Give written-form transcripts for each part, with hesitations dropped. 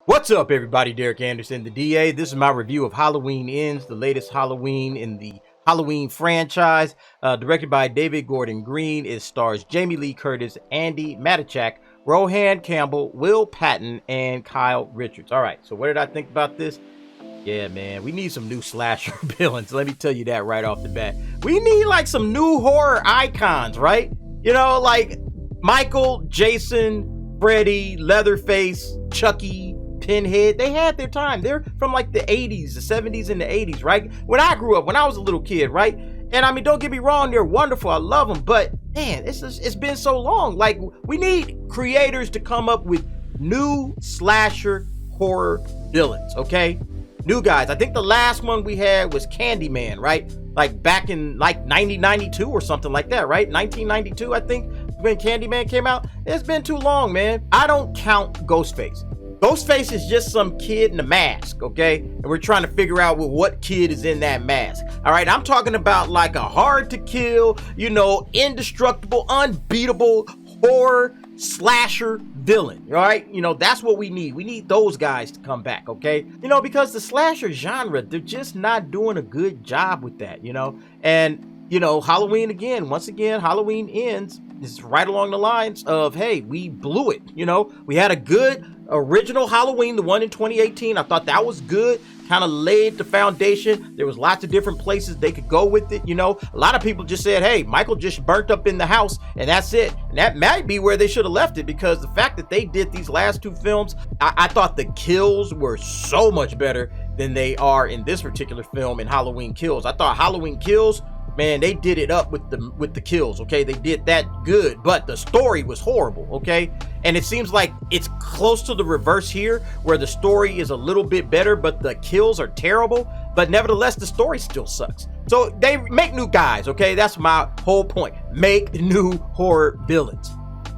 What's up, everybody? Derek Anderson, the DA. This is my review of Halloween Ends, the latest Halloween in the Halloween franchise. Directed by David Gordon Green. It stars Jamie Lee Curtis, Andi, Matichak, Rohan, Campbell, Will Patton, and Kyle Richards. All right, so what did I think about this? Yeah, man, we need some new slasher villains. Let me tell you that right off the bat. We need like some new horror icons, right? You know, like Michael, Jason, Freddy, Leatherface, Chucky, Pinhead. They had their time. They're from like the 80s, the 70s and the 80s, right? When I grew up, when I was a little kid, right? And I mean, don't get me wrong, they're wonderful. I love them, but man, it's been so long. Like, we need creators to come up with new slasher horror villains, okay? New guys. I think the last one we had was Candyman, right? Like back in like 1992 or something like that, right? 1992, I think, when Candyman came out. It's been too long, man. I don't count Ghostface. Ghostface is just some kid in a mask, okay? And we're trying to figure out what kid is in that mask. All right, I'm talking about like a hard to kill, you know, indestructible, unbeatable horror slasher villain. All right, you know, that's what we need. We need those guys to come back, okay? You know, because the slasher genre, they're just not doing a good job with that, you know? And, you know, Halloween again, once again, Halloween Ends is right along the lines of, hey, we blew it, you know? We had a good original Halloween, the one in 2018. I thought that was good, kind of laid the foundation. There was lots of different places they could go with it, you know. A lot of people just said, hey, Michael just burnt up in the house and that's it. And that might be where they should have left it, because the fact that they did these last two films, I thought the kills were so much better than they are in this particular film in Halloween Kills. I thought Halloween Kills, man, they did it up with the kills, okay? They did that good, but the story was horrible, okay? And it seems like it's close to the reverse here, where the story is a little bit better, but the kills are terrible. But nevertheless, the story still sucks. So they make new guys, okay? That's my whole point. Make new horror villains.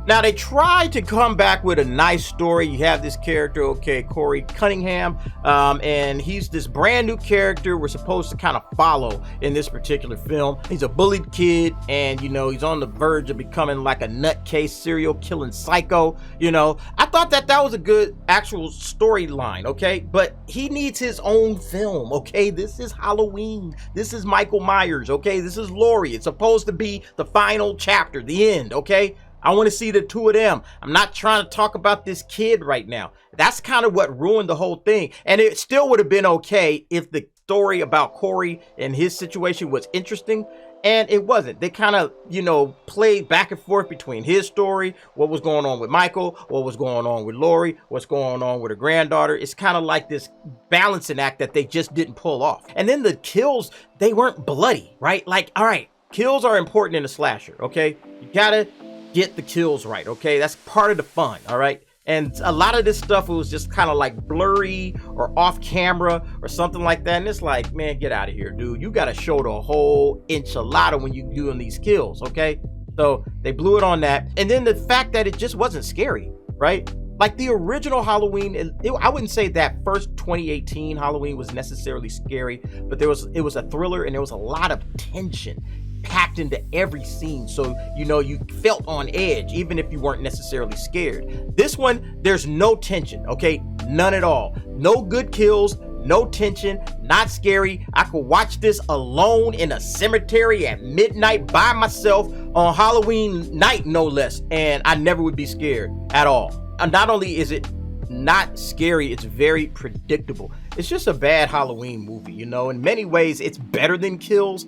Now, they tried to come back with a nice story. You have this character, okay, Corey Cunningham, and he's this brand new character we're supposed to kind of follow in this particular film. He's a bullied kid, and, you know, he's on the verge of becoming like a nutcase serial killing psycho, you know. I thought that was a good actual storyline, okay? But he needs his own film, okay? This is Halloween. This is Michael Myers, okay? This is Laurie. It's supposed to be the final chapter, the end, okay? I want to see the two of them. I'm not trying to talk about this kid right now. That's kind of what ruined the whole thing. And it still would have been okay if the story about Corey and his situation was interesting. And it wasn't. They kind of, you know, played back and forth between his story, what was going on with Michael, what was going on with Laurie, what's going on with her granddaughter. It's kind of like this balancing act that they just didn't pull off. And then the kills, they weren't bloody, right? Like, all right, kills are important in a slasher, okay? You gotta get the kills right, okay? That's part of the fun, all right? And a lot of this stuff was just kind of like blurry or off camera or something like that. And it's like, man, get out of here, dude. You got to show the whole enchilada when you're doing these kills, okay? So they blew it on that. And then the fact that it just wasn't scary, right? Like the original Halloween, I wouldn't say that first 2018 Halloween was necessarily scary, but it was a thriller, and there was a lot of tension packed into every scene, so you know you felt on edge even if you weren't necessarily scared. This one, there's no tension, okay? None at all. No good kills, no tension, not scary. I could watch this alone in a cemetery at midnight by myself on Halloween night, no less, and I never would be scared at all. And not only is it not scary, it's very predictable. It's just a bad Halloween movie, you know. In many ways, it's better than Kills,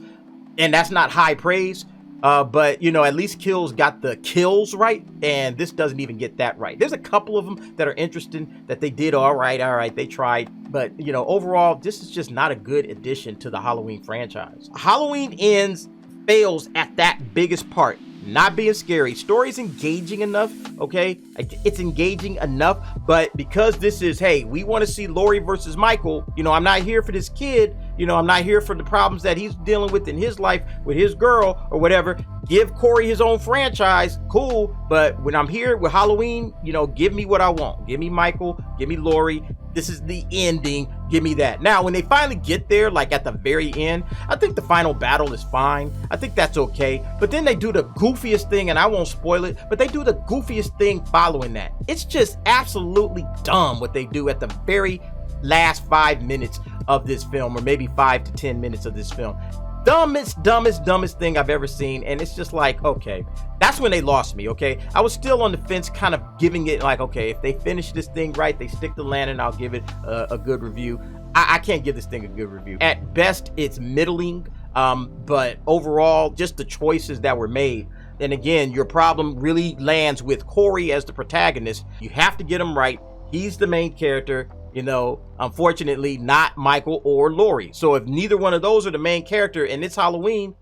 and that's not high praise, but you know, at least Kills got the kills right, and this doesn't even get that right. There's a couple of them that are interesting that they did all right, they tried, but you know, overall, this is just not a good addition to the Halloween franchise. Halloween Ends fails at that biggest part, not being scary. Story's engaging enough, okay? It's engaging enough, but because this is, hey, we want to see Laurie versus Michael, you know, I'm not here for this kid, you know, I'm not here for the problems that he's dealing with in his life with his girl or whatever. give Corey his own franchise, cool. But when I'm here with Halloween, you know, give me what I want. Give me Michael, give me Laurie. This is the ending. Give me that. Now, when they finally get there, like at the very end, I think the final battle is fine. I think that's okay. But then they do the goofiest thing, and I won't spoil it, but they do the goofiest thing following that. It's just absolutely dumb what they do at the very last 5 minutes of this film, or maybe 5 to 10 minutes of this film. Dumbest thing I've ever seen. And it's just like, okay, that's when they lost me. Okay, I was still on the fence, kind of giving it like, okay, if they finish this thing right, they stick the landing, I'll give it a good review. I can't give this thing a good review. At best, it's middling, but overall, just the choices that were made. And again, your problem really lands with Corey as the protagonist. You have to get him right. He's the main character. You know, unfortunately, not Michael or Laurie. So if neither one of those are the main character and it's Halloween,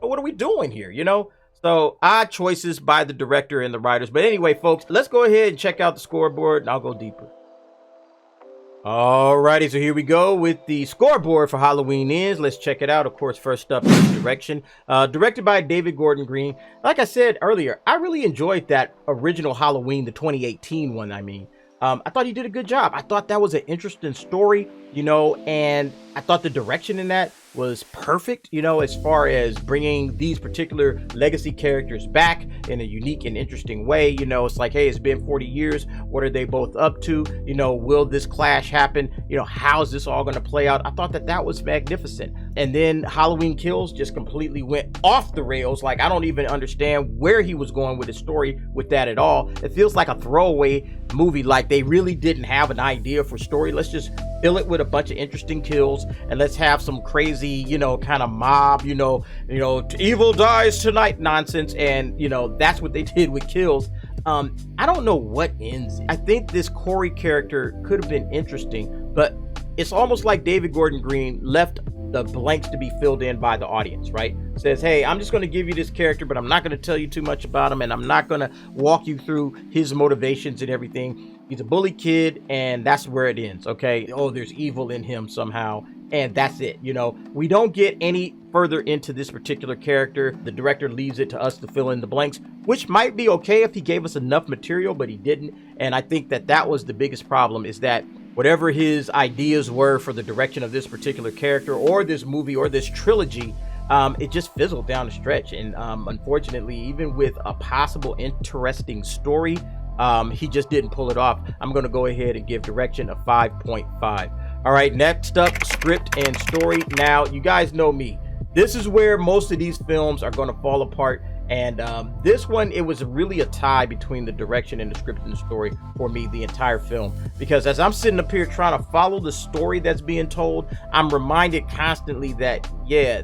what are we doing here, you know? So odd choices by the director and the writers. But anyway, folks, let's go ahead and check out the scoreboard and I'll go deeper. Alrighty, so here we go with the scoreboard for Halloween Ends. Let's check it out. Of course, first up is direction. Directed by David Gordon Green. Like I said earlier, I really enjoyed that original Halloween, the 2018 one, I mean. I thought he did a good job. I thought that was an interesting story, you know, and I thought the direction in that was perfect, you know, as far as bringing these particular legacy characters back in a unique and interesting way. You know, it's like, hey, it's been 40 years. What are they both up to? You know, will this clash happen? You know, how's this all going to play out? I thought that that was magnificent. And then Halloween Kills just completely went off the rails. Like, I don't even understand where he was going with his story with that at all. It feels like a throwaway movie, like they really didn't have an idea for story. Let's just fill it with a bunch of interesting kills and let's have some crazy, you know, kind of mob, you know, evil dies tonight nonsense. And, you know, that's what they did with Kills. I don't know what ends it. I think this Corey character could have been interesting, but it's almost like David Gordon Green left the blanks to be filled in by the audience, right? Says, hey, I'm just going to give you this character, but I'm not going to tell you too much about him, and I'm not going to walk you through his motivations and everything. He's a bully kid, and that's where it ends, okay? Oh, there's evil in him somehow, and that's it. You know, we don't get any further into this particular character. The director leaves it to us to fill in the blanks, which might be okay if he gave us enough material, but he didn't. And I think that that was the biggest problem, is that whatever his ideas were for the direction of this particular character or this movie or this trilogy, it just fizzled down the stretch. And unfortunately, even with a possible interesting story, he just didn't pull it off. I'm going to go ahead and give direction a 5.5. All right, next up, script and story. Now, you guys know me. This is where most of these films are going to fall apart. And this one, it was really a tie between the direction and the script and the story for me the entire film. Because as I'm sitting up here trying to follow the story that's being told, I'm reminded constantly that, yeah,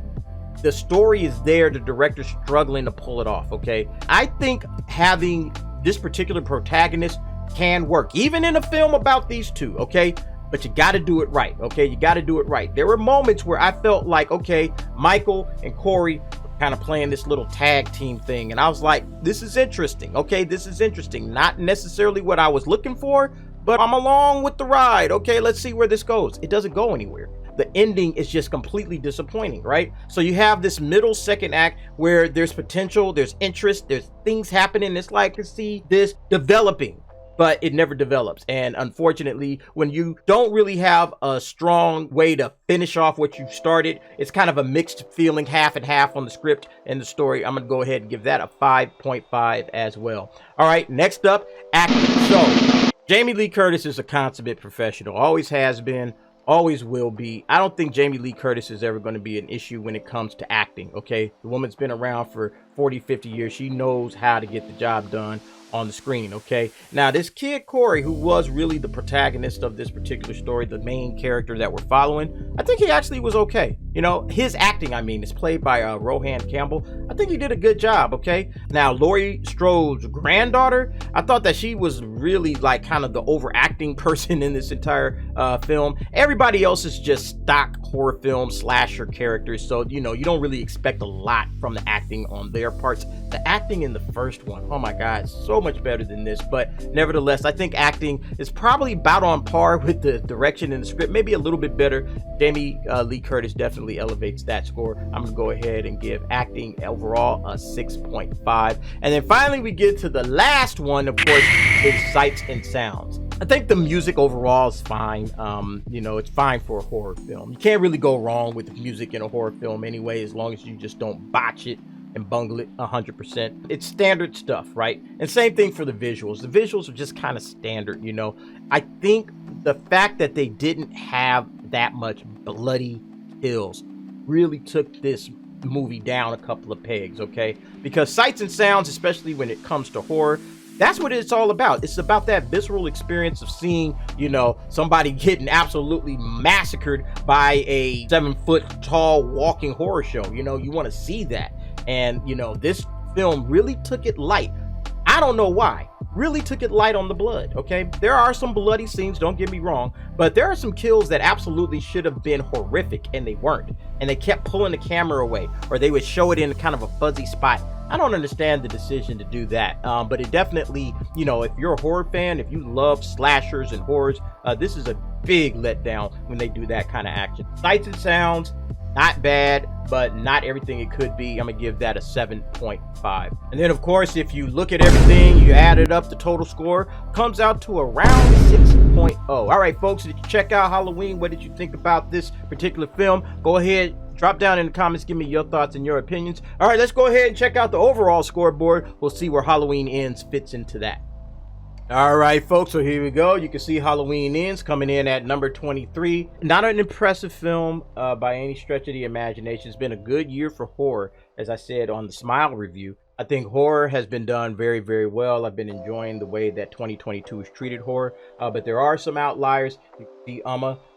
the story is there, the director's struggling to pull it off, okay? I think having this particular protagonist can work, even in a film about these two, okay? But you got to do it right, okay? You got to do it right. There were moments where I felt like, okay, Michael and Corey kind of playing this little tag team thing, and I was like, this is interesting, okay? This is interesting. Not necessarily what I was looking for, but I'm along with the ride, okay? Let's see where this goes. It doesn't go anywhere. The ending is just completely disappointing, right? So you have this middle second act where there's potential, there's interest, there's things happening. It's like to see this developing, but it never develops. And unfortunately, when you don't really have a strong way to finish off what you started, it's kind of a mixed feeling, half and half on the script and the story. I'm gonna go ahead and give that a 5.5 as well. All right, next up, acting. So Jamie Lee Curtis is a consummate professional, always has been, always will be. I don't think Jamie Lee Curtis is ever going to be an issue when it comes to acting, okay? The woman's been around for 40, 50 years. She knows how to get the job done on the screen, okay? Now, this kid, Corey, who was really the protagonist of this particular story, the main character that we're following, I think he actually was okay. You know, his acting, I mean, is played by Rohan Campbell. I think he did a good job, okay? Now, Laurie Strode's granddaughter, I thought that she was really like kind of the overacting person in this entire film. Everybody else is just stock horror film slasher characters, so, you know, you don't really expect a lot from the acting on their spare parts. The acting in the first one, oh my God, so much better than this. But nevertheless, I think acting is probably about on par with the direction and the script, maybe a little bit better. Jamie Lee Curtis definitely elevates that score. I'm gonna go ahead and give acting overall a 6.5. And then finally we get to the last one, of course, is sights and sounds. I think the music overall is fine. You know, it's fine for a horror film. You can't really go wrong with the music in a horror film anyway, as long as you just don't botch it and bungle it 100%. It's standard stuff, right? And same thing for the visuals. The visuals are just kind of standard, you know. I think the fact that they didn't have that much bloody kills really took this movie down a couple of pegs, okay? Because sights and sounds, especially when it comes to horror, that's what it's all about. It's about that visceral experience of seeing, you know, somebody getting absolutely massacred by a 7-foot tall walking horror show. You know, you want to see that. And, you know, this film really took it light. I don't know why. Really took it light on the blood, okay? There are some bloody scenes, don't get me wrong, but there are some kills that absolutely should have been horrific, and they weren't. And they kept pulling the camera away, or they would show it in kind of a fuzzy spot. I don't understand the decision to do that, but it definitely, you know, if you're a horror fan, if you love slashers and horrors, this is a big letdown when they do that kind of action. Sights and sounds, not bad, but not everything it could be. I'm gonna give that a 7.5. And then of course, if you look at everything, you add it up, the total score comes out to around 6.0. All right, folks, did you check out Halloween? What did you think about this particular film? Go ahead, drop down in the comments, give me your thoughts and your opinions. All right, let's go ahead and check out the overall scoreboard. We'll see where Halloween Ends fits into that. All right, folks, so here we go. You can see Halloween Ends coming in at number 23. Not an impressive film by any stretch of the imagination. It's been a good year for horror, as I said on the Smile review. I think horror has been done very, very well. I've been enjoying the way that 2022 has treated horror, but there are some outliers. You can see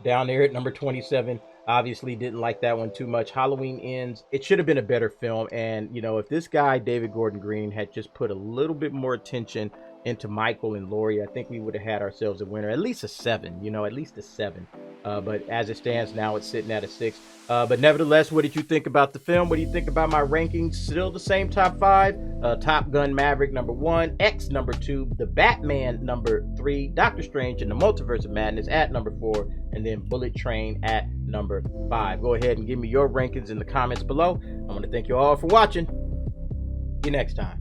down there at number 27. Obviously didn't like that one too much. Halloween Ends, it should have been a better film. And, you know, if this guy, David Gordon Green, had just put a little bit more attention into Michael and Laurie, I think we would have had ourselves a winner. At least a 7, you know, at least a 7. But as it stands now, it's sitting at a 6. But nevertheless, what did you think about the film? What do you think about my rankings? Still the same top 5. Top Gun Maverick number 1, X number 2, The Batman number 3, Doctor Strange and the Multiverse of Madness at number 4, and then Bullet Train at number 5. Go ahead and give me your rankings in the comments below. I want to thank you all for watching. See you next time.